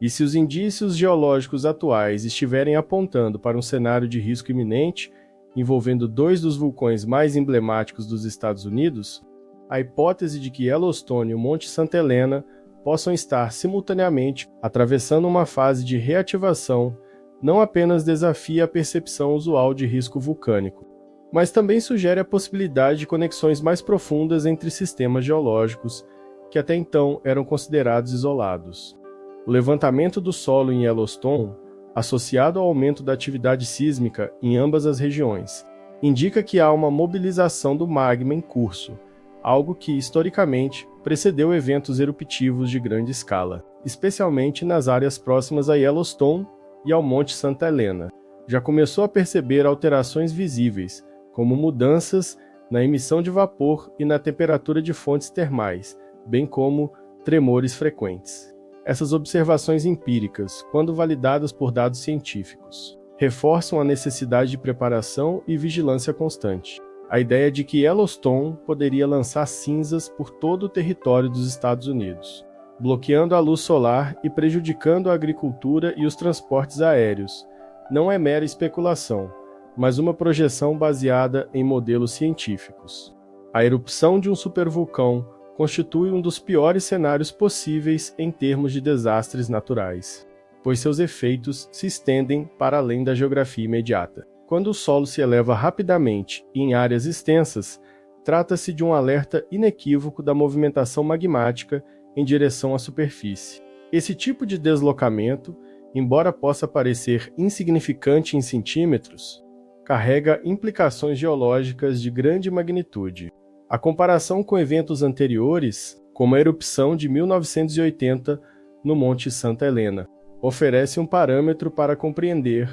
E se os indícios geológicos atuais estiverem apontando para um cenário de risco iminente, envolvendo dois dos vulcões mais emblemáticos dos Estados Unidos, a hipótese de que Yellowstone e o Monte Santa Helena possam estar simultaneamente atravessando uma fase de reativação não apenas desafia a percepção usual de risco vulcânico, mas também sugere a possibilidade de conexões mais profundas entre sistemas geológicos que até então eram considerados isolados. O levantamento do solo em Yellowstone, associado ao aumento da atividade sísmica em ambas as regiões, indica que há uma mobilização do magma em curso, algo que, historicamente, precedeu eventos eruptivos de grande escala, especialmente nas áreas próximas a Yellowstone e ao Monte Santa Helena. Já começou a perceber alterações visíveis, como mudanças na emissão de vapor e na temperatura de fontes termais, bem como tremores frequentes. Essas observações empíricas, quando validadas por dados científicos, reforçam a necessidade de preparação e vigilância constante. A ideia de que Yellowstone poderia lançar cinzas por todo o território dos Estados Unidos, bloqueando a luz solar e prejudicando a agricultura e os transportes aéreos, não é mera especulação, mas uma projeção baseada em modelos científicos. A erupção de um supervulcão constitui um dos piores cenários possíveis em termos de desastres naturais, pois seus efeitos se estendem para além da geografia imediata. Quando o solo se eleva rapidamente e em áreas extensas, trata-se de um alerta inequívoco da movimentação magmática em direção à superfície. Esse tipo de deslocamento, embora possa parecer insignificante em centímetros, carrega implicações geológicas de grande magnitude. A comparação com eventos anteriores, como a erupção de 1980 no Monte Santa Helena, oferece um parâmetro para compreender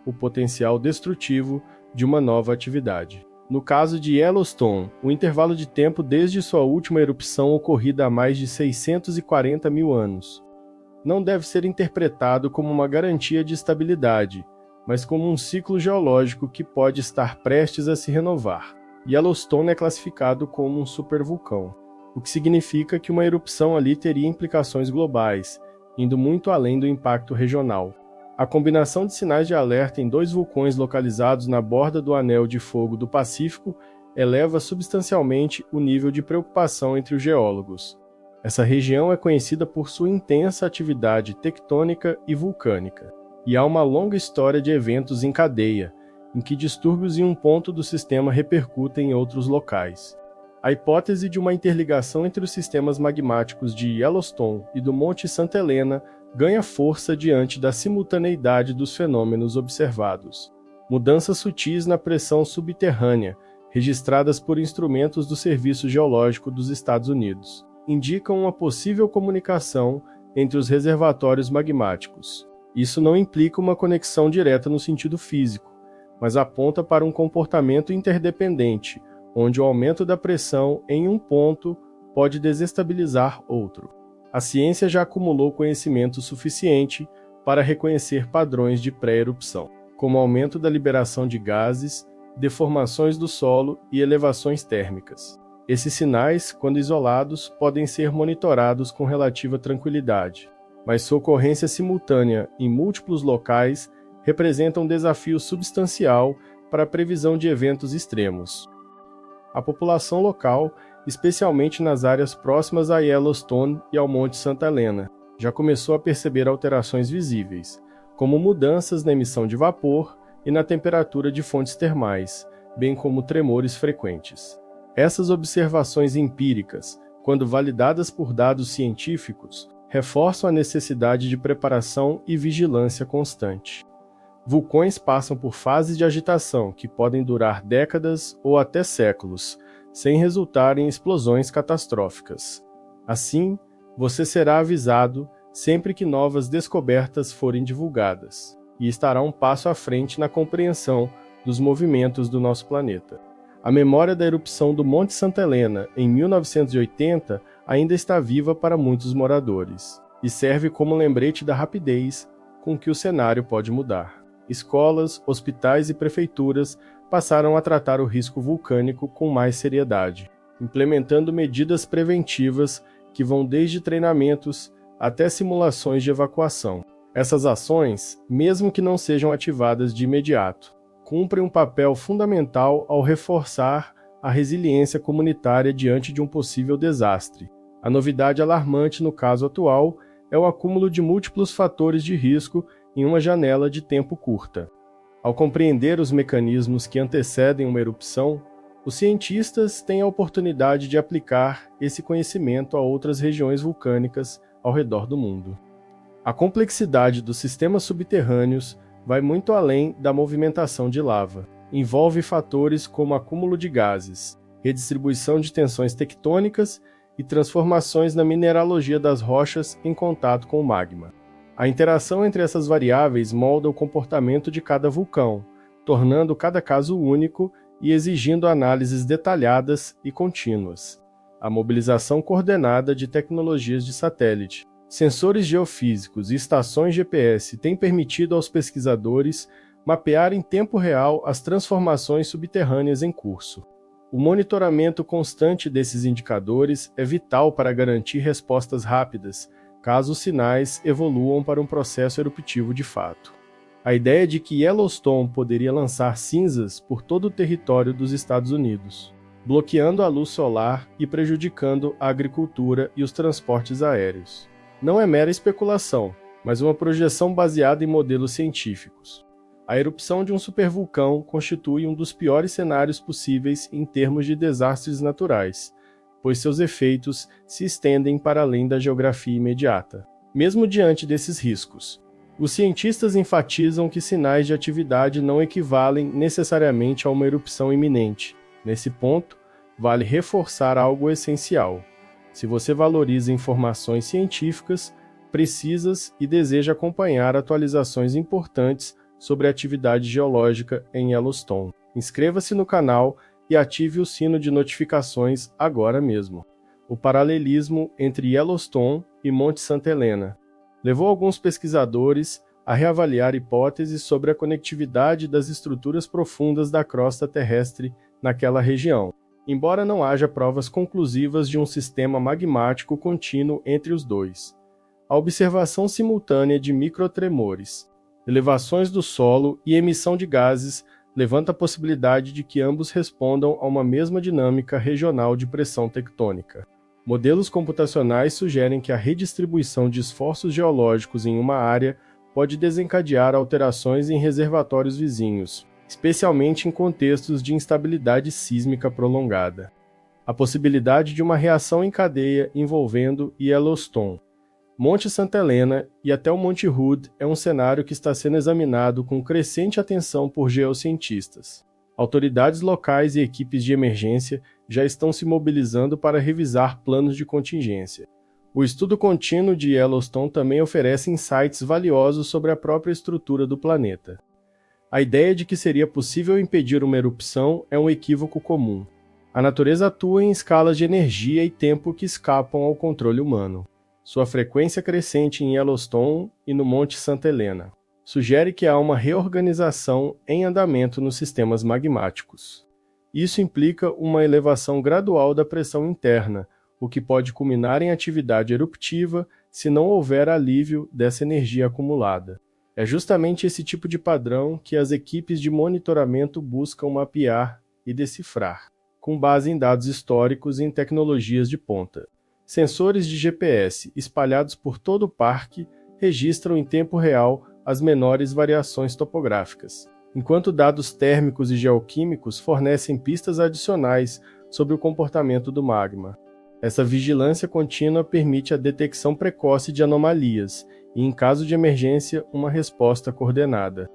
o potencial destrutivo de uma nova atividade. No caso de Yellowstone, o intervalo de tempo desde sua última erupção ocorrida há mais de 640 mil anos não deve ser interpretado como uma garantia de estabilidade, mas como um ciclo geológico que pode estar prestes a se renovar. Yellowstone é classificado como um supervulcão, o que significa que uma erupção ali teria implicações globais, indo muito além do impacto regional. A combinação de sinais de alerta em dois vulcões localizados na borda do Anel de Fogo do Pacífico eleva substancialmente o nível de preocupação entre os geólogos. Essa região é conhecida por sua intensa atividade tectônica e vulcânica, e há uma longa história de eventos em cadeia, em que distúrbios em um ponto do sistema repercutem em outros locais. A hipótese de uma interligação entre os sistemas magmáticos de Yellowstone e do Monte Santa Helena ganha força diante da simultaneidade dos fenômenos observados. Mudanças sutis na pressão subterrânea, registradas por instrumentos do Serviço Geológico dos Estados Unidos, indicam uma possível comunicação entre os reservatórios magmáticos. Isso não implica uma conexão direta no sentido físico, mas aponta para um comportamento interdependente, onde o aumento da pressão em um ponto pode desestabilizar outro. A ciência já acumulou conhecimento suficiente para reconhecer padrões de pré-erupção, como aumento da liberação de gases, deformações do solo e elevações térmicas. Esses sinais, quando isolados, podem ser monitorados com relativa tranquilidade, mas sua ocorrência simultânea em múltiplos locais representa um desafio substancial para a previsão de eventos extremos. A população local, especialmente nas áreas próximas a Yellowstone e ao Monte Santa Helena, já começou a perceber alterações visíveis, como mudanças na emissão de vapor e na temperatura de fontes termais, bem como tremores frequentes. Essas observações empíricas, quando validadas por dados científicos, reforçam a necessidade de preparação e vigilância constante. Vulcões passam por fases de agitação que podem durar décadas ou até séculos, sem resultar em explosões catastróficas. Assim, você será avisado sempre que novas descobertas forem divulgadas, e estará um passo à frente na compreensão dos movimentos do nosso planeta. A memória da erupção do Monte Santa Helena em 1980 ainda está viva para muitos moradores, e serve como lembrete da rapidez com que o cenário pode mudar. Escolas, hospitais e prefeituras passaram a tratar o risco vulcânico com mais seriedade, implementando medidas preventivas que vão desde treinamentos, até simulações de evacuação. Essas ações, mesmo que não sejam ativadas de imediato, cumprem um papel fundamental ao reforçar a resiliência comunitária diante de um possível desastre. A novidade alarmante no caso atual é o acúmulo de múltiplos fatores de risco em uma janela de tempo curta. Ao compreender os mecanismos que antecedem uma erupção, os cientistas têm a oportunidade de aplicar esse conhecimento a outras regiões vulcânicas ao redor do mundo. A complexidade dos sistemas subterrâneos vai muito além da movimentação de lava. Envolve fatores como acúmulo de gases, redistribuição de tensões tectônicas e transformações na mineralogia das rochas em contato com o magma. A interação entre essas variáveis molda o comportamento de cada vulcão, tornando cada caso único e exigindo análises detalhadas e contínuas. A mobilização coordenada de tecnologias de satélite, sensores geofísicos e estações GPS têm permitido aos pesquisadores mapear em tempo real as transformações subterrâneas em curso. O monitoramento constante desses indicadores é vital para garantir respostas rápidas, caso os sinais evoluam para um processo eruptivo de fato. A ideia de que Yellowstone poderia lançar cinzas por todo o território dos Estados Unidos, bloqueando a luz solar e prejudicando a agricultura e os transportes aéreos. Não é mera especulação, mas uma projeção baseada em modelos científicos. A erupção de um supervulcão constitui um dos piores cenários possíveis em termos de desastres naturais, pois seus efeitos se estendem para além da geografia imediata. Mesmo diante desses riscos, os cientistas enfatizam que sinais de atividade não equivalem necessariamente a uma erupção iminente. Nesse ponto, vale reforçar algo essencial. Se você valoriza informações científicas, precisas e deseja acompanhar atualizações importantes sobre a atividade geológica em Yellowstone, inscreva-se no canal e ative o sino de notificações agora mesmo. O paralelismo entre Yellowstone e Monte Santa Helena levou alguns pesquisadores a reavaliar hipóteses sobre a conectividade das estruturas profundas da crosta terrestre naquela região, embora não haja provas conclusivas de um sistema magmático contínuo entre os dois. A observação simultânea de microtremores, elevações do solo e emissão de gases levanta a possibilidade de que ambos respondam a uma mesma dinâmica regional de pressão tectônica. Modelos computacionais sugerem que a redistribuição de esforços geológicos em uma área pode desencadear alterações em reservatórios vizinhos, especialmente em contextos de instabilidade sísmica prolongada. A possibilidade de uma reação em cadeia envolvendo Yellowstone, Monte Santa Helena e até o Monte Hood é um cenário que está sendo examinado com crescente atenção por geocientistas. Autoridades locais e equipes de emergência já estão se mobilizando para revisar planos de contingência. O estudo contínuo de Yellowstone também oferece insights valiosos sobre a própria estrutura do planeta. A ideia de que seria possível impedir uma erupção é um equívoco comum. A natureza atua em escalas de energia e tempo que escapam ao controle humano. Sua frequência crescente em Yellowstone e no Monte Santa Helena sugere que há uma reorganização em andamento nos sistemas magmáticos. Isso implica uma elevação gradual da pressão interna, o que pode culminar em atividade eruptiva se não houver alívio dessa energia acumulada. É justamente esse tipo de padrão que as equipes de monitoramento buscam mapear e decifrar, com base em dados históricos e em tecnologias de ponta. Sensores de GPS espalhados por todo o parque registram em tempo real as menores variações topográficas, enquanto dados térmicos e geoquímicos fornecem pistas adicionais sobre o comportamento do magma. Essa vigilância contínua permite a detecção precoce de anomalias e, em caso de emergência, uma resposta coordenada.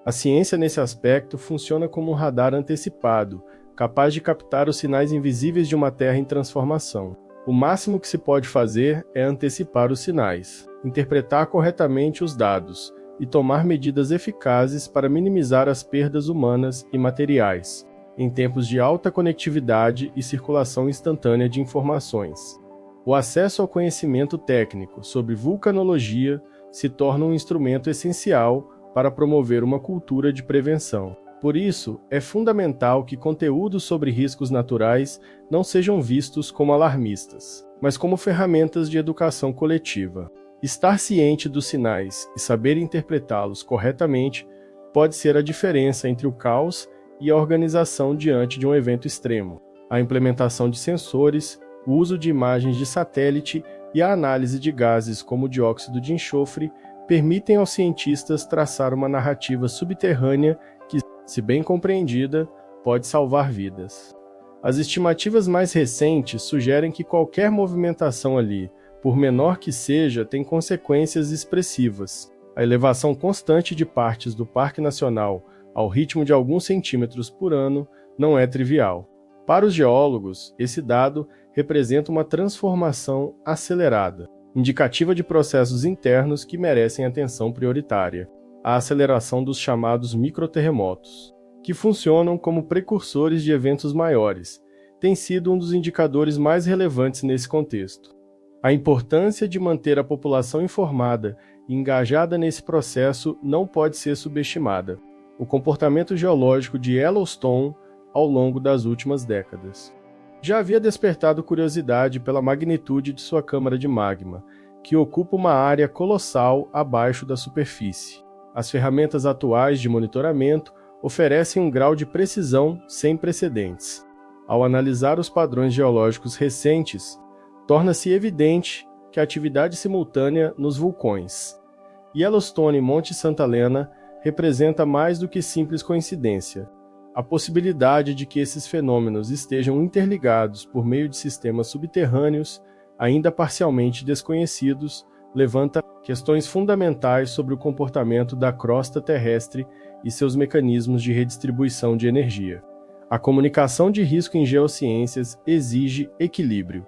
A ciência nesse aspecto funciona como um radar antecipado, capaz de captar os sinais invisíveis de uma Terra em transformação. O máximo que se pode fazer é antecipar os sinais, interpretar corretamente os dados e tomar medidas eficazes para minimizar as perdas humanas e materiais, em tempos de alta conectividade e circulação instantânea de informações. O acesso ao conhecimento técnico sobre vulcanologia se torna um instrumento essencial para promover uma cultura de prevenção. Por isso, é fundamental que conteúdos sobre riscos naturais não sejam vistos como alarmistas, mas como ferramentas de educação coletiva. Estar ciente dos sinais e saber interpretá-los corretamente pode ser a diferença entre o caos e a organização diante de um evento extremo. A implementação de sensores, o uso de imagens de satélite e a análise de gases como o dióxido de enxofre permitem aos cientistas traçar uma narrativa subterrânea que, se bem compreendida, pode salvar vidas. As estimativas mais recentes sugerem que qualquer movimentação ali, por menor que seja, tem consequências expressivas. A elevação constante de partes do Parque Nacional ao ritmo de alguns centímetros por ano não é trivial. Para os geólogos, esse dado representa uma transformação acelerada, indicativa de processos internos que merecem atenção prioritária. A aceleração dos chamados microterremotos, que funcionam como precursores de eventos maiores, tem sido um dos indicadores mais relevantes nesse contexto. A importância de manter a população informada e engajada nesse processo não pode ser subestimada. O comportamento geológico de Yellowstone ao longo das últimas décadas já havia despertado curiosidade pela magnitude de sua câmara de magma, que ocupa uma área colossal abaixo da superfície. As ferramentas atuais de monitoramento oferecem um grau de precisão sem precedentes. Ao analisar os padrões geológicos recentes, torna-se evidente que a atividade simultânea nos vulcões Yellowstone e Monte Santa Helena representa mais do que simples coincidência. A possibilidade de que esses fenômenos estejam interligados por meio de sistemas subterrâneos, ainda parcialmente desconhecidos, levanta questões fundamentais sobre o comportamento da crosta terrestre e seus mecanismos de redistribuição de energia. A comunicação de risco em geociências exige equilíbrio.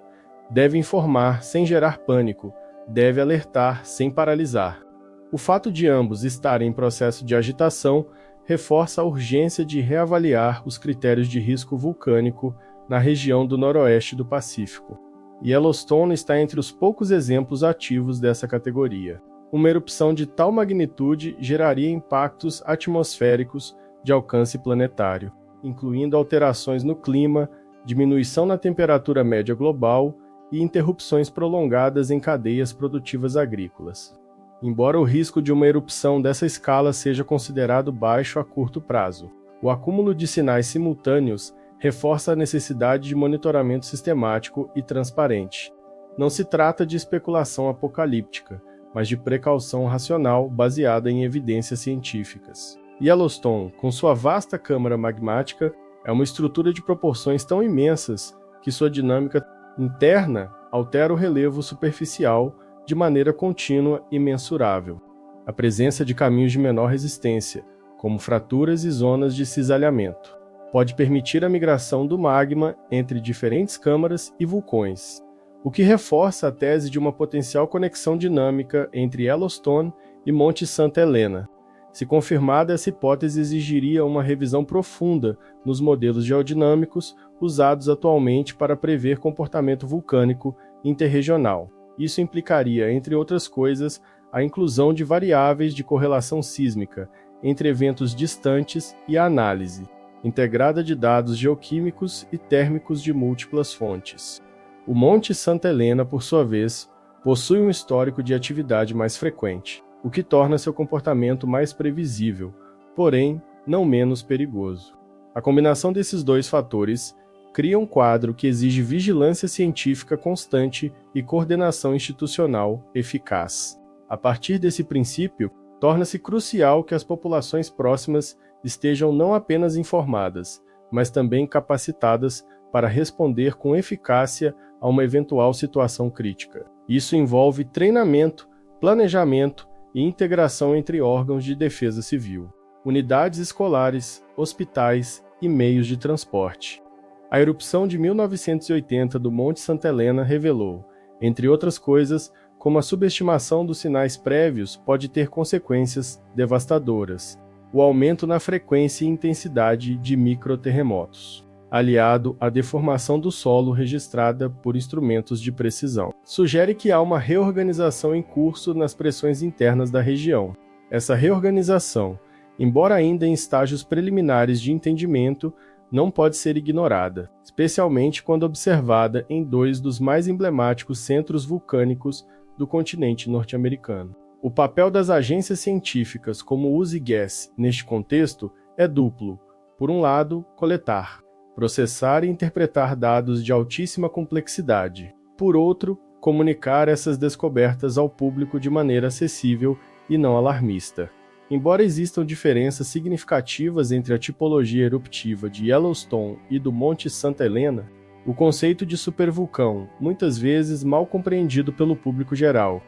Deve informar sem gerar pânico, deve alertar sem paralisar. O fato de ambos estarem em processo de agitação reforça a urgência de reavaliar os critérios de risco vulcânico na região do noroeste do Pacífico. Yellowstone está entre os poucos exemplos ativos dessa categoria. Uma erupção de tal magnitude geraria impactos atmosféricos de alcance planetário, incluindo alterações no clima, diminuição na temperatura média global e interrupções prolongadas em cadeias produtivas agrícolas. Embora o risco de uma erupção dessa escala seja considerado baixo a curto prazo, o acúmulo de sinais simultâneos reforça a necessidade de monitoramento sistemático e transparente. Não se trata de especulação apocalíptica, mas de precaução racional baseada em evidências científicas. Yellowstone, com sua vasta câmara magmática, é uma estrutura de proporções tão imensas que sua dinâmica interna altera o relevo superficial de maneira contínua e mensurável. A presença de caminhos de menor resistência, como fraturas e zonas de cisalhamento, pode permitir a migração do magma entre diferentes câmaras e vulcões, o que reforça a tese de uma potencial conexão dinâmica entre Yellowstone e Monte Santa Helena. Se confirmada, essa hipótese exigiria uma revisão profunda nos modelos geodinâmicos usados atualmente para prever comportamento vulcânico interregional. Isso implicaria, entre outras coisas, a inclusão de variáveis de correlação sísmica entre eventos distantes e a análise integrada de dados geoquímicos e térmicos de múltiplas fontes. O Monte Santa Helena, por sua vez, possui um histórico de atividade mais frequente, o que torna seu comportamento mais previsível, porém não menos perigoso. A combinação desses dois fatores cria um quadro que exige vigilância científica constante e coordenação institucional eficaz. A partir desse princípio, torna-se crucial que as populações próximas estejam não apenas informadas, mas também capacitadas para responder com eficácia a uma eventual situação crítica. Isso envolve treinamento, planejamento e integração entre órgãos de defesa civil, unidades escolares, hospitais e meios de transporte. A erupção de 1980 do Monte Santa Helena revelou, entre outras coisas, como a subestimação dos sinais prévios pode ter consequências devastadoras. O aumento na frequência e intensidade de microterremotos, aliado à deformação do solo registrada por instrumentos de precisão, sugere que há uma reorganização em curso nas pressões internas da região. Essa reorganização, embora ainda em estágios preliminares de entendimento, não pode ser ignorada, especialmente quando observada em dois dos mais emblemáticos centros vulcânicos do continente norte-americano. O papel das agências científicas como o USIGES neste contexto é duplo. Por um lado, coletar, processar e interpretar dados de altíssima complexidade. Por outro, comunicar essas descobertas ao público de maneira acessível e não alarmista. Embora existam diferenças significativas entre a tipologia eruptiva de Yellowstone e do Monte Santa Helena, o conceito de supervulcão, muitas vezes mal compreendido pelo público geral,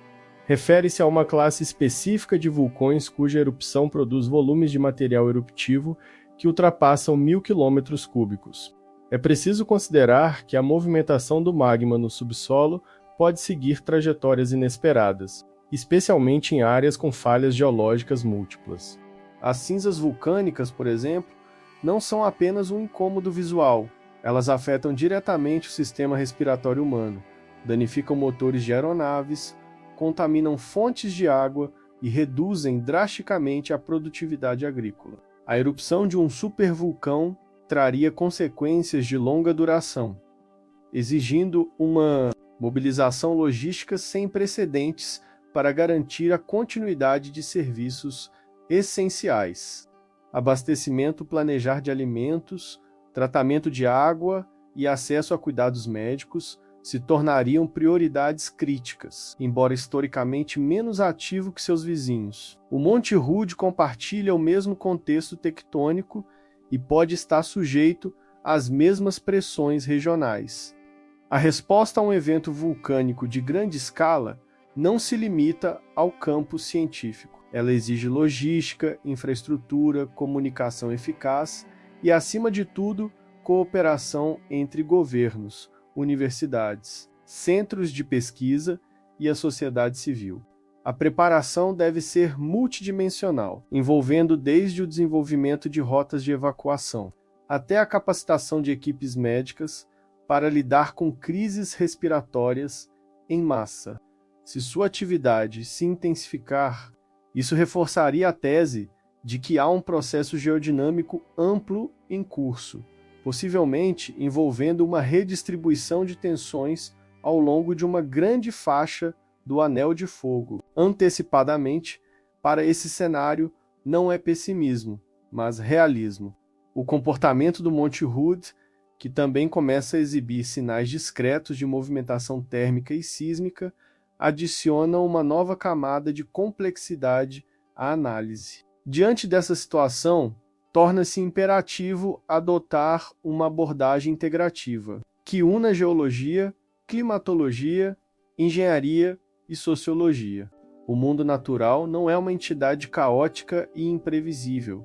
refere-se a uma classe específica de vulcões cuja erupção produz volumes de material eruptivo que ultrapassam 1.000 km3. É preciso considerar que a movimentação do magma no subsolo pode seguir trajetórias inesperadas, especialmente em áreas com falhas geológicas múltiplas. As cinzas vulcânicas, por exemplo, não são apenas um incômodo visual, elas afetam diretamente o sistema respiratório humano, danificam motores de aeronaves, contaminam fontes de água e reduzem drasticamente a produtividade agrícola. A erupção de um supervulcão traria consequências de longa duração, exigindo uma mobilização logística sem precedentes para garantir a continuidade de serviços essenciais. Abastecimento planejar de alimentos, tratamento de água e acesso a cuidados médicos se tornariam prioridades críticas, embora historicamente menos ativo que seus vizinhos. O Monte Hood compartilha o mesmo contexto tectônico e pode estar sujeito às mesmas pressões regionais. A resposta a um evento vulcânico de grande escala não se limita ao campo científico. Ela exige logística, infraestrutura, comunicação eficaz e, acima de tudo, cooperação entre governos, universidades, centros de pesquisa e a sociedade civil. A preparação deve ser multidimensional, envolvendo desde o desenvolvimento de rotas de evacuação até a capacitação de equipes médicas para lidar com crises respiratórias em massa. Se sua atividade se intensificar, isso reforçaria a tese de que há um processo geodinâmico amplo em curso, possivelmente envolvendo uma redistribuição de tensões ao longo de uma grande faixa do anel de fogo. Antecipadamente, para esse cenário, não é pessimismo, mas realismo. O comportamento do Monte Hood, que também começa a exibir sinais discretos de movimentação térmica e sísmica, adiciona uma nova camada de complexidade à análise. Diante dessa situação, torna-se imperativo adotar uma abordagem integrativa, que una geologia, climatologia, engenharia e sociologia. O mundo natural não é uma entidade caótica e imprevisível,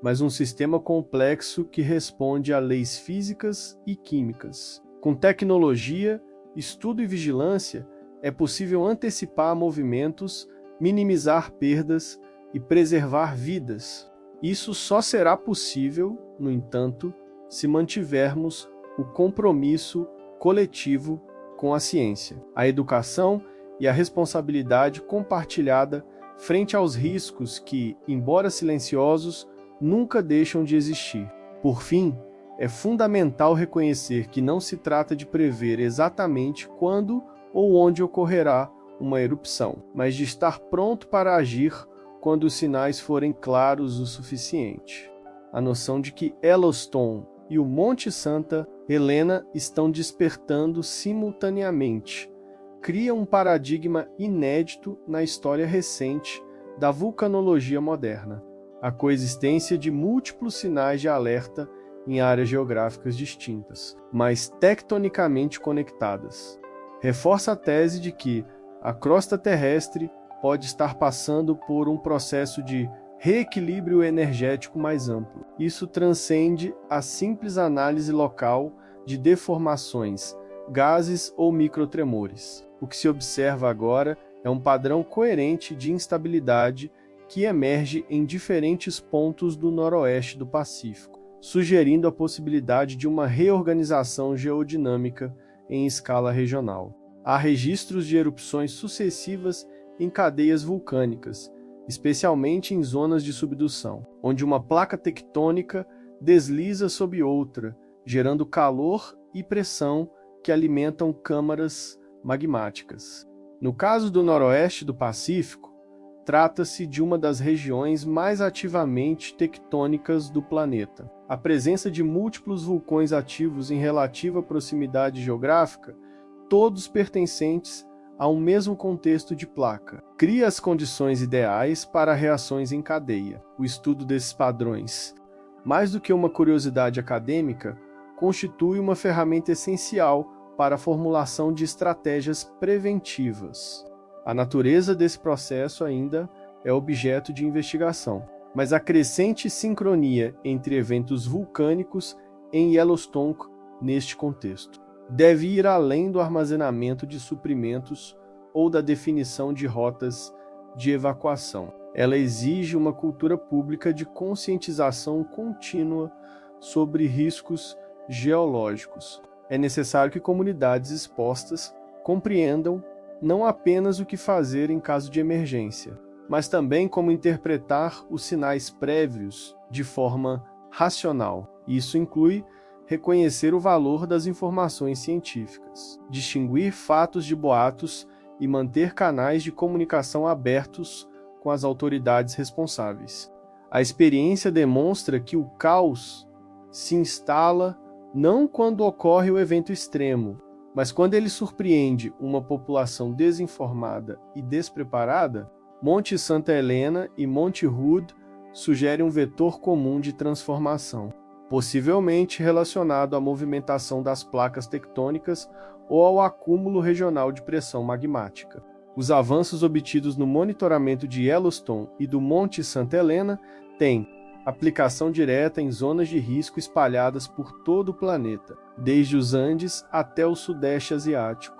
mas um sistema complexo que responde a leis físicas e químicas. Com tecnologia, estudo e vigilância, é possível antecipar movimentos, minimizar perdas e preservar vidas. Isso só será possível, no entanto, se mantivermos o compromisso coletivo com a ciência, a educação e a responsabilidade compartilhada frente aos riscos que, embora silenciosos, nunca deixam de existir. Por fim, é fundamental reconhecer que não se trata de prever exatamente quando ou onde ocorrerá uma erupção, mas de estar pronto para agir quando os sinais forem claros o suficiente. A noção de que Yellowstone e o Monte Santa Helena estão despertando simultaneamente cria um paradigma inédito na história recente da vulcanologia moderna, a coexistência de múltiplos sinais de alerta em áreas geográficas distintas, mas tectonicamente conectadas. Reforça a tese de que a crosta terrestre pode estar passando por um processo de reequilíbrio energético mais amplo. Isso transcende a simples análise local de deformações, gases ou microtremores. O que se observa agora é um padrão coerente de instabilidade que emerge em diferentes pontos do noroeste do Pacífico, sugerindo a possibilidade de uma reorganização geodinâmica em escala regional. Há registros de erupções sucessivas em cadeias vulcânicas, especialmente em zonas de subdução, onde uma placa tectônica desliza sob outra, gerando calor e pressão que alimentam câmaras magmáticas. No caso do noroeste do Pacífico, trata-se de uma das regiões mais ativamente tectônicas do planeta. A presença de múltiplos vulcões ativos em relativa proximidade geográfica, todos pertencentes a um mesmo contexto de placa, cria as condições ideais para reações em cadeia. O estudo desses padrões, mais do que uma curiosidade acadêmica, constitui uma ferramenta essencial para a formulação de estratégias preventivas. A natureza desse processo ainda é objeto de investigação, mas a crescente sincronia entre eventos vulcânicos em Yellowstone neste contexto deve ir além do armazenamento de suprimentos ou da definição de rotas de evacuação. Ela exige uma cultura pública de conscientização contínua sobre riscos geológicos. É necessário que comunidades expostas compreendam não apenas o que fazer em caso de emergência, mas também como interpretar os sinais prévios de forma racional. Isso inclui reconhecer o valor das informações científicas, distinguir fatos de boatos e manter canais de comunicação abertos com as autoridades responsáveis. A experiência demonstra que o caos se instala não quando ocorre o evento extremo, mas quando ele surpreende uma população desinformada e despreparada. Monte Santa Helena e Monte Hood sugerem um vetor comum de transformação, possivelmente relacionado à movimentação das placas tectônicas ou ao acúmulo regional de pressão magmática. Os avanços obtidos no monitoramento de Yellowstone e do Monte Santa Helena têm aplicação direta em zonas de risco espalhadas por todo o planeta, desde os Andes até o Sudeste Asiático,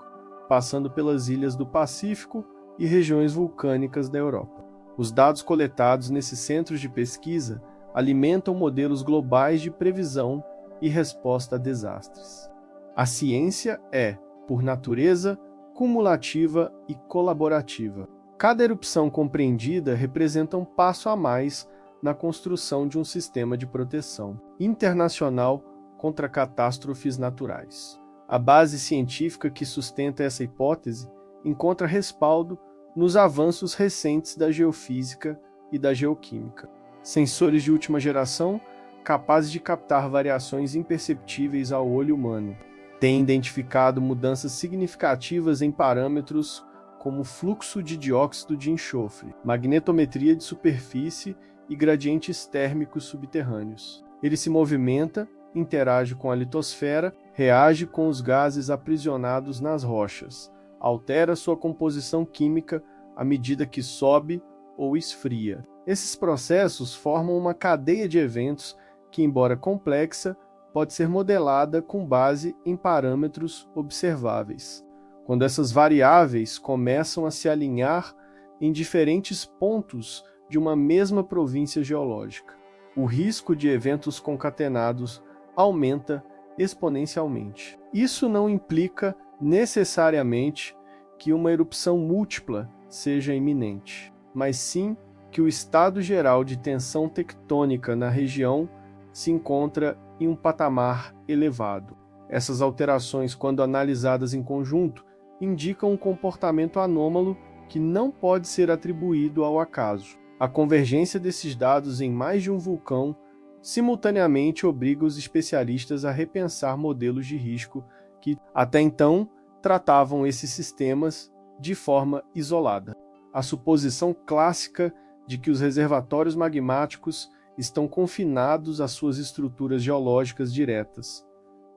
passando pelas ilhas do Pacífico e regiões vulcânicas da Europa. Os dados coletados nesses centros de pesquisa alimentam modelos globais de previsão e resposta a desastres. A ciência é, por natureza, cumulativa e colaborativa. Cada erupção compreendida representa um passo a mais na construção de um sistema de proteção internacional contra catástrofes naturais. A base científica que sustenta essa hipótese encontra respaldo nos avanços recentes da geofísica e da geoquímica. Sensores de última geração, capazes de captar variações imperceptíveis ao olho humano, têm identificado mudanças significativas em parâmetros como fluxo de dióxido de enxofre, magnetometria de superfície e gradientes térmicos subterrâneos. Ele se movimenta, interage com a litosfera, reage com os gases aprisionados nas rochas, altera sua composição química à medida que sobe ou esfria. Esses processos formam uma cadeia de eventos que, embora complexa, pode ser modelada com base em parâmetros observáveis. Quando essas variáveis começam a se alinhar em diferentes pontos de uma mesma província geológica, o risco de eventos concatenados aumenta exponencialmente. Isso não implica necessariamente que uma erupção múltipla seja iminente, mas sim que o estado geral de tensão tectônica na região se encontra em um patamar elevado. Essas alterações, quando analisadas em conjunto, indicam um comportamento anômalo que não pode ser atribuído ao acaso. A convergência desses dados em mais de um vulcão simultaneamente obriga os especialistas a repensar modelos de risco que, até então, tratavam esses sistemas de forma isolada. A suposição clássica de que os reservatórios magmáticos estão confinados às suas estruturas geológicas diretas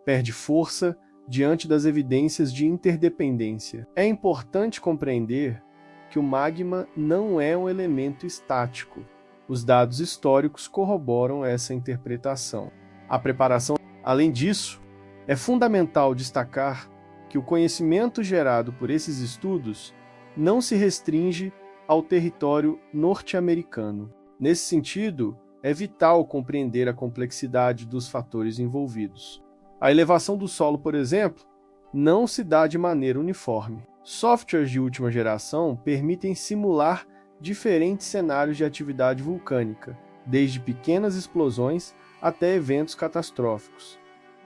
perde força diante das evidências de interdependência. É importante compreender que o magma não é um elemento estático. Os dados históricos corroboram essa interpretação. A preparação, além disso, é fundamental destacar que o conhecimento gerado por esses estudos não se restringe ao território norte-americano. Nesse sentido, é vital compreender a complexidade dos fatores envolvidos. A elevação do solo, por exemplo, não se dá de maneira uniforme. Softwares de última geração permitem simular diferentes cenários de atividade vulcânica, desde pequenas explosões até eventos catastróficos.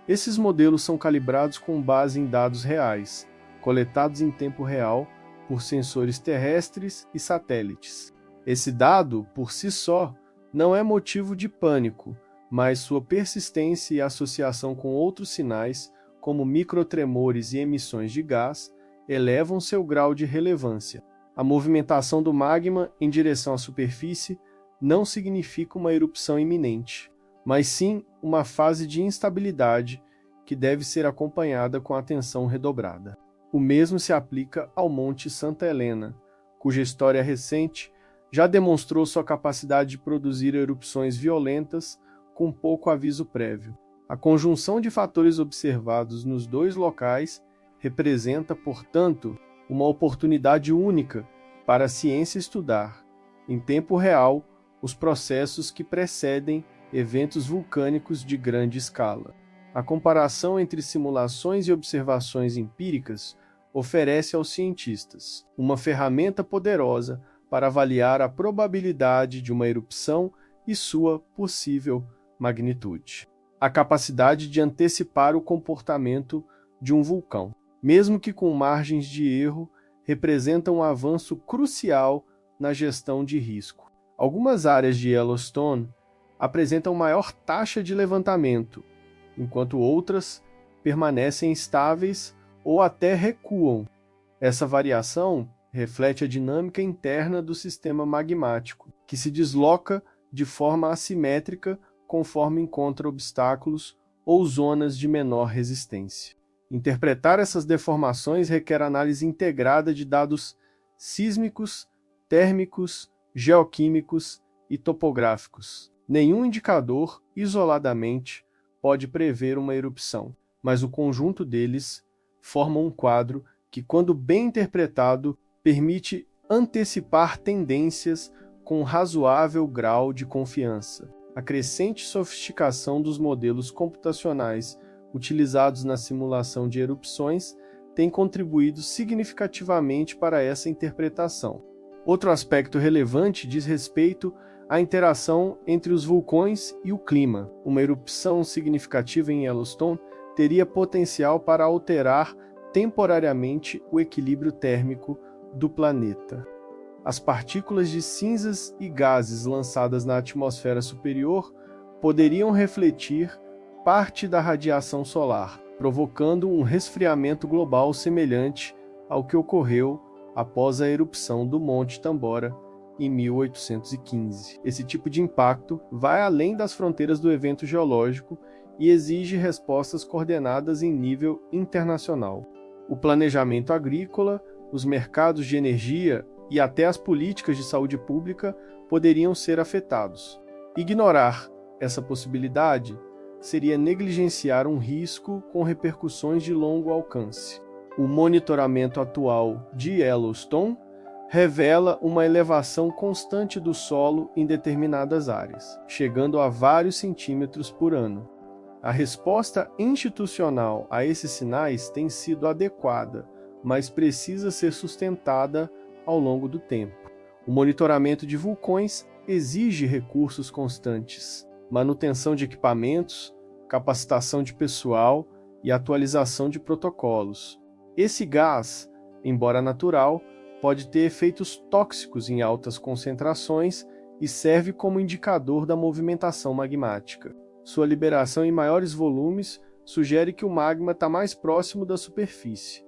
Esses modelos são calibrados com base em dados reais, coletados em tempo real por sensores terrestres e satélites. Esse dado, por si só, não é motivo de pânico, mas sua persistência e associação com outros sinais, como microtremores e emissões de gás, elevam seu grau de relevância. A movimentação do magma em direção à superfície não significa uma erupção iminente, mas sim uma fase de instabilidade que deve ser acompanhada com atenção redobrada. O mesmo se aplica ao Monte Santa Helena, cuja história recente já demonstrou sua capacidade de produzir erupções violentas com pouco aviso prévio. A conjunção de fatores observados nos dois locais representa, portanto, uma oportunidade única para a ciência estudar, em tempo real, os processos que precedem eventos vulcânicos de grande escala. A comparação entre simulações e observações empíricas oferece aos cientistas uma ferramenta poderosa para avaliar a probabilidade de uma erupção e sua possível magnitude. A capacidade de antecipar o comportamento de um vulcão, mesmo que com margens de erro, representa um avanço crucial na gestão de risco. Algumas áreas de Yellowstone apresentam maior taxa de levantamento, enquanto outras permanecem estáveis ou até recuam. Essa variação reflete a dinâmica interna do sistema magmático, que se desloca de forma assimétrica conforme encontra obstáculos ou zonas de menor resistência. Interpretar essas deformações requer análise integrada de dados sísmicos, térmicos, geoquímicos e topográficos. Nenhum indicador, isoladamente, pode prever uma erupção, mas o conjunto deles forma um quadro que, quando bem interpretado, permite antecipar tendências com razoável grau de confiança. A crescente sofisticação dos modelos computacionais utilizados na simulação de erupções tem contribuído significativamente para essa interpretação. Outro aspecto relevante diz respeito à interação entre os vulcões e o clima. Uma erupção significativa em Yellowstone teria potencial para alterar temporariamente o equilíbrio térmico do planeta. As partículas de cinzas e gases lançadas na atmosfera superior poderiam refletir parte da radiação solar, provocando um resfriamento global semelhante ao que ocorreu após a erupção do Monte Tambora em 1815. Esse tipo de impacto vai além das fronteiras do evento geológico e exige respostas coordenadas em nível internacional. O planejamento agrícola, os mercados de energia e até as políticas de saúde pública poderiam ser afetados. Ignorar essa possibilidade seria negligenciar um risco com repercussões de longo alcance. O monitoramento atual de Yellowstone revela uma elevação constante do solo em determinadas áreas, chegando a vários centímetros por ano. A resposta institucional a esses sinais tem sido adequada, mas precisa ser sustentada ao longo do tempo. O monitoramento de vulcões exige recursos constantes, manutenção de equipamentos, capacitação de pessoal e atualização de protocolos. Esse gás, embora natural, pode ter efeitos tóxicos em altas concentrações e serve como indicador da movimentação magmática. Sua liberação em maiores volumes sugere que o magma está mais próximo da superfície,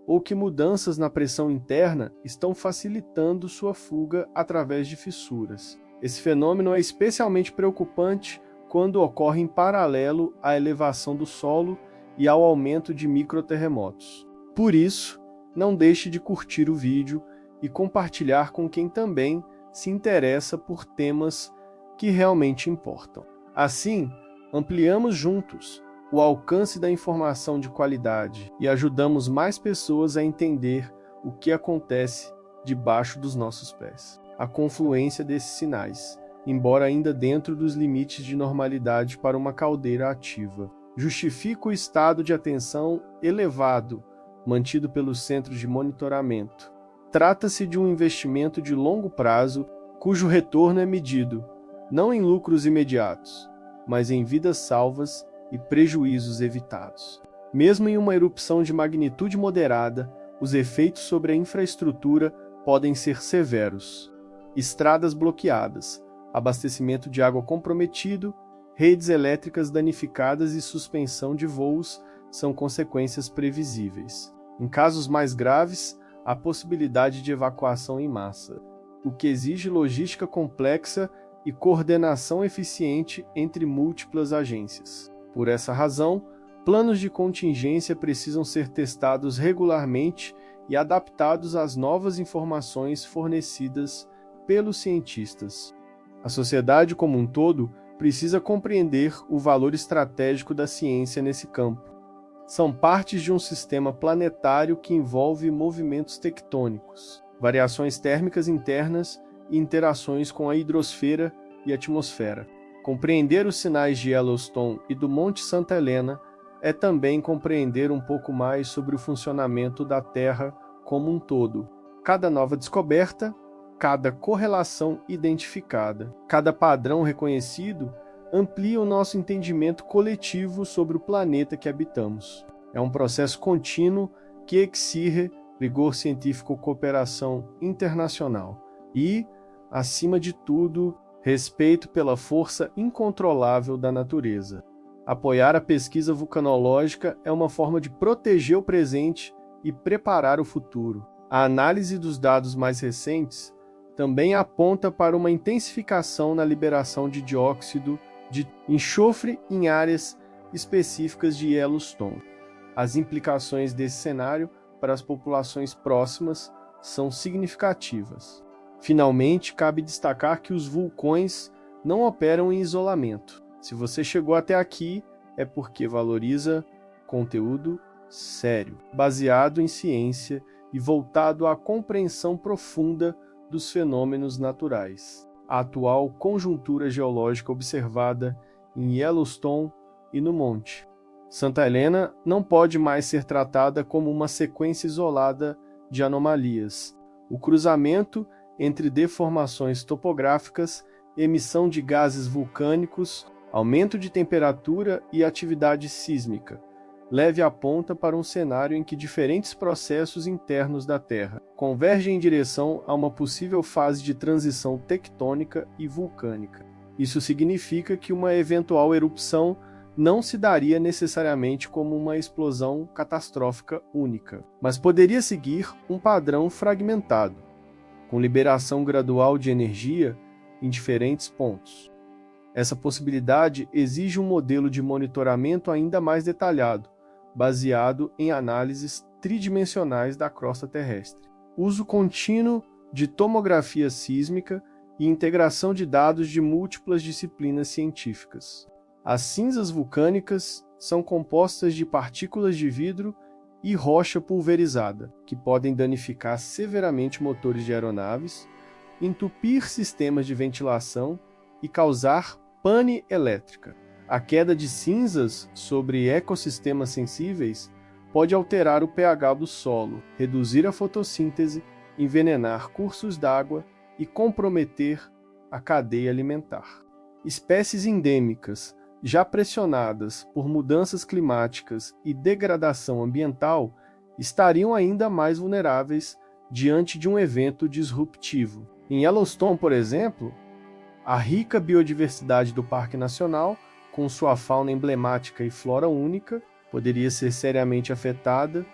ou que mudanças na pressão interna estão facilitando sua fuga através de fissuras. Esse fenômeno é especialmente preocupante quando ocorre em paralelo à elevação do solo e ao aumento de microterremotos. Por isso, não deixe de curtir o vídeo e compartilhar com quem também se interessa por temas que realmente importam. Assim, ampliamos juntos o alcance da informação de qualidade e ajudamos mais pessoas a entender o que acontece debaixo dos nossos pés. A confluência desses sinais, embora ainda dentro dos limites de normalidade para uma caldeira ativa, justifica o estado de atenção elevado mantido pelos centros de monitoramento. Trata-se de um investimento de longo prazo cujo retorno é medido não em lucros imediatos, mas em vidas salvas e prejuízos evitados. Mesmo em uma erupção de magnitude moderada, os efeitos sobre a infraestrutura podem ser severos. Estradas bloqueadas, abastecimento de água comprometido, redes elétricas danificadas e suspensão de voos são consequências previsíveis. Em casos mais graves, há possibilidade de evacuação em massa, o que exige logística complexa e coordenação eficiente entre múltiplas agências. Por essa razão, planos de contingência precisam ser testados regularmente e adaptados às novas informações fornecidas pelos cientistas. A sociedade como um todo precisa compreender o valor estratégico da ciência nesse campo. São partes de um sistema planetário que envolve movimentos tectônicos, variações térmicas internas e interações com a hidrosfera e atmosfera. Compreender os sinais de Yellowstone e do Monte Santa Helena é também compreender um pouco mais sobre o funcionamento da Terra como um todo. Cada nova descoberta, cada correlação identificada, cada padrão reconhecido amplia o nosso entendimento coletivo sobre o planeta que habitamos. É um processo contínuo que exige rigor científico, cooperação internacional e, acima de tudo, respeito pela força incontrolável da natureza. Apoiar a pesquisa vulcanológica é uma forma de proteger o presente e preparar o futuro. A análise dos dados mais recentes também aponta para uma intensificação na liberação de dióxido de enxofre em áreas específicas de Yellowstone. As implicações desse cenário para as populações próximas são significativas. Finalmente, cabe destacar que os vulcões não operam em isolamento. Se você chegou até aqui, é porque valoriza conteúdo sério, baseado em ciência e voltado à compreensão profunda dos fenômenos naturais. A atual conjuntura geológica observada em Yellowstone e no Monte Santa Helena não pode mais ser tratada como uma sequência isolada de anomalias. O cruzamento entre deformações topográficas, emissão de gases vulcânicos, aumento de temperatura e atividade sísmica aponta para um cenário em que diferentes processos internos da Terra convergem em direção a uma possível fase de transição tectônica e vulcânica. Isso significa que uma eventual erupção não se daria necessariamente como uma explosão catastrófica única, mas poderia seguir um padrão fragmentado, com liberação gradual de energia em diferentes pontos. Essa possibilidade exige um modelo de monitoramento ainda mais detalhado, baseado em análises tridimensionais da crosta terrestre, uso contínuo de tomografia sísmica e integração de dados de múltiplas disciplinas científicas. As cinzas vulcânicas são compostas de partículas de vidro e rocha pulverizada, que podem danificar severamente motores de aeronaves, entupir sistemas de ventilação e causar pane elétrica. A queda de cinzas sobre ecossistemas sensíveis pode alterar o pH do solo, reduzir a fotossíntese, envenenar cursos d'água e comprometer a cadeia alimentar. Espécies endêmicas, já pressionadas por mudanças climáticas e degradação ambiental, estariam ainda mais vulneráveis diante de um evento disruptivo. Em Yellowstone, por exemplo, a rica biodiversidade do Parque Nacional, com sua fauna emblemática e flora única, poderia ser seriamente afetada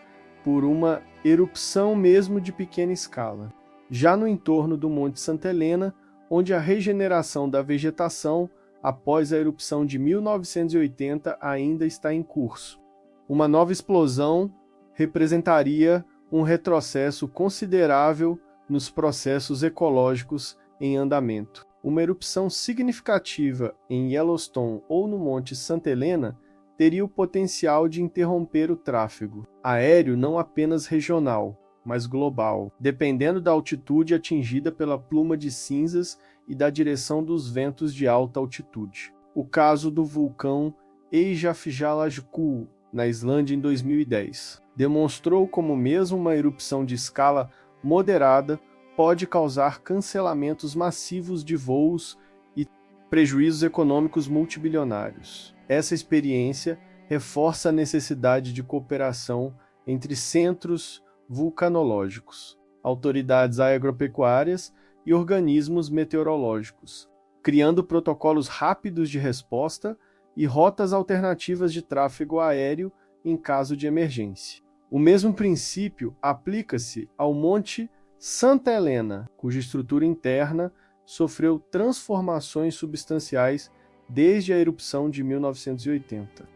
por uma erupção mesmo de pequena escala. Já no entorno do Monte Santa Helena, onde a regeneração da vegetação após a erupção de 1980 ainda está em curso. Uma nova explosão representaria um retrocesso considerável nos processos ecológicos em andamento. Uma erupção significativa em Yellowstone ou no Monte Santa Helena teria o potencial de interromper o tráfego aéreo não apenas regional, mas global, dependendo da altitude atingida pela pluma de cinzas e da direção dos ventos de alta altitude. O caso do vulcão Eyjafjallajökull, na Islândia, em 2010, demonstrou como mesmo uma erupção de escala moderada pode causar cancelamentos massivos de voos e prejuízos econômicos multibilionários. Essa experiência reforça a necessidade de cooperação entre centros vulcanológicos, autoridades agropecuárias e organismos meteorológicos, criando protocolos rápidos de resposta e rotas alternativas de tráfego aéreo em caso de emergência. O mesmo princípio aplica-se ao Monte Santa Helena, cuja estrutura interna sofreu transformações substanciais desde a erupção de 1980.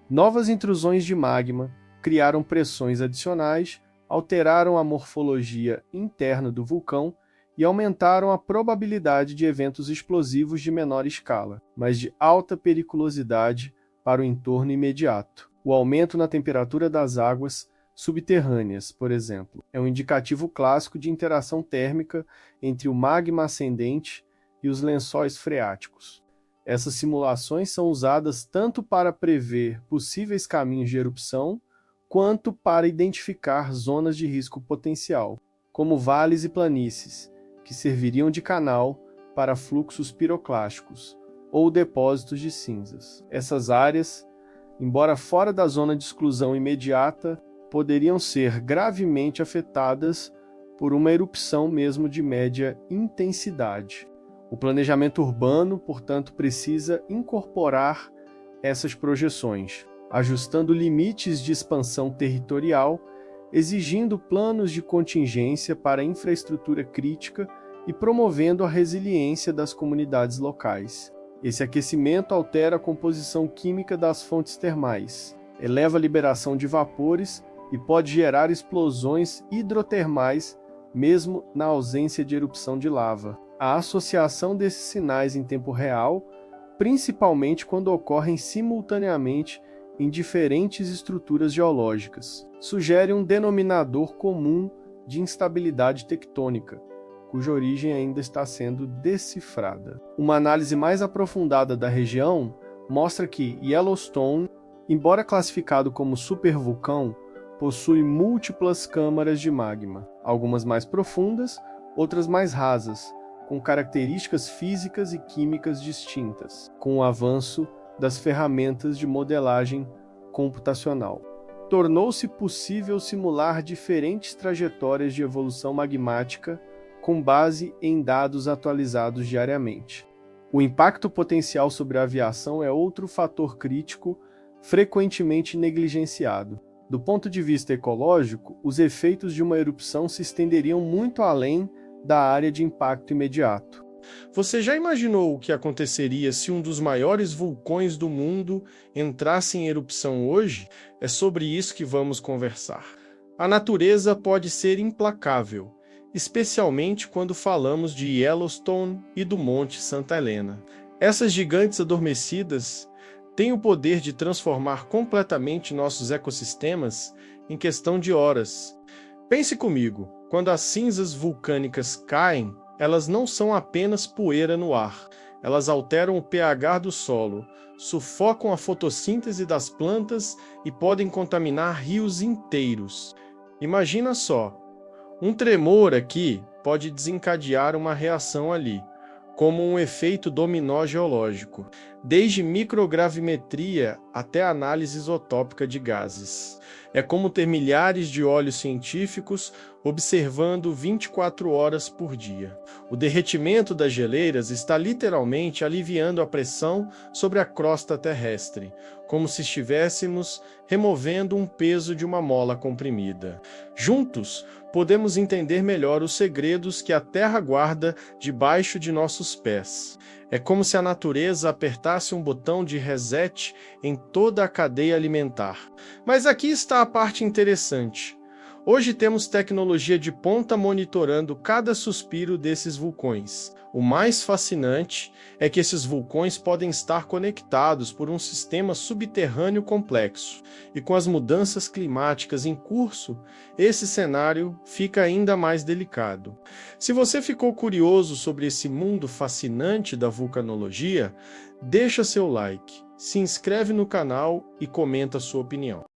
Novas intrusões de magma criaram pressões adicionais, alteraram a morfologia interna do vulcão e aumentaram a probabilidade de eventos explosivos de menor escala, mas de alta periculosidade para o entorno imediato. O aumento na temperatura das águas subterrâneas, por exemplo, é um indicativo clássico de interação térmica entre o magma ascendente e os lençóis freáticos. Essas simulações são usadas tanto para prever possíveis caminhos de erupção, quanto para identificar zonas de risco potencial, como vales e planícies, que serviriam de canal para fluxos piroclásticos ou depósitos de cinzas. Essas áreas, embora fora da zona de exclusão imediata, poderiam ser gravemente afetadas por uma erupção mesmo de média intensidade. O planejamento urbano, portanto, precisa incorporar essas projeções, ajustando limites de expansão territorial, exigindo planos de contingência para a infraestrutura crítica e promovendo a resiliência das comunidades locais. Esse aquecimento altera a composição química das fontes termais, eleva a liberação de vapores e pode gerar explosões hidrotermais, mesmo na ausência de erupção de lava. A associação desses sinais em tempo real, principalmente quando ocorrem simultaneamente em diferentes estruturas geológicas, sugere um denominador comum de instabilidade tectônica, cuja origem ainda está sendo decifrada. Uma análise mais aprofundada da região mostra que Yellowstone, embora classificado como supervulcão, possui múltiplas câmaras de magma, algumas mais profundas, outras mais rasas, com características físicas e químicas distintas, com o avanço das ferramentas de modelagem computacional. Tornou-se possível simular diferentes trajetórias de evolução magmática com base em dados atualizados diariamente. O impacto potencial sobre a aviação é outro fator crítico frequentemente negligenciado. Do ponto de vista ecológico, os efeitos de uma erupção se estenderiam muito além da área de impacto imediato. Você já imaginou o que aconteceria se um dos maiores vulcões do mundo entrasse em erupção hoje? É sobre isso que vamos conversar. A natureza pode ser implacável, especialmente quando falamos de Yellowstone e do Monte Santa Helena. Essas gigantes adormecidas têm o poder de transformar completamente nossos ecossistemas em questão de horas. Pense comigo, quando as cinzas vulcânicas caem, elas não são apenas poeira no ar. Elas alteram o pH do solo, sufocam a fotossíntese das plantas e podem contaminar rios inteiros. Imagina só, um tremor aqui pode desencadear uma reação ali, como um efeito dominó geológico, desde microgravimetria até análise isotópica de gases. É como ter milhares de olhos científicos observando 24 horas por dia. O derretimento das geleiras está literalmente aliviando a pressão sobre a crosta terrestre, como se estivéssemos removendo um peso de uma mola comprimida. Juntos, podemos entender melhor os segredos que a Terra guarda debaixo de nossos pés. É como se a natureza apertasse um botão de reset em toda a cadeia alimentar. Mas aqui está a parte interessante. Hoje temos tecnologia de ponta monitorando cada suspiro desses vulcões. O mais fascinante é que esses vulcões podem estar conectados por um sistema subterrâneo complexo. E com as mudanças climáticas em curso, esse cenário fica ainda mais delicado. Se você ficou curioso sobre esse mundo fascinante da vulcanologia, deixa seu like, se inscreve no canal e comenta sua opinião.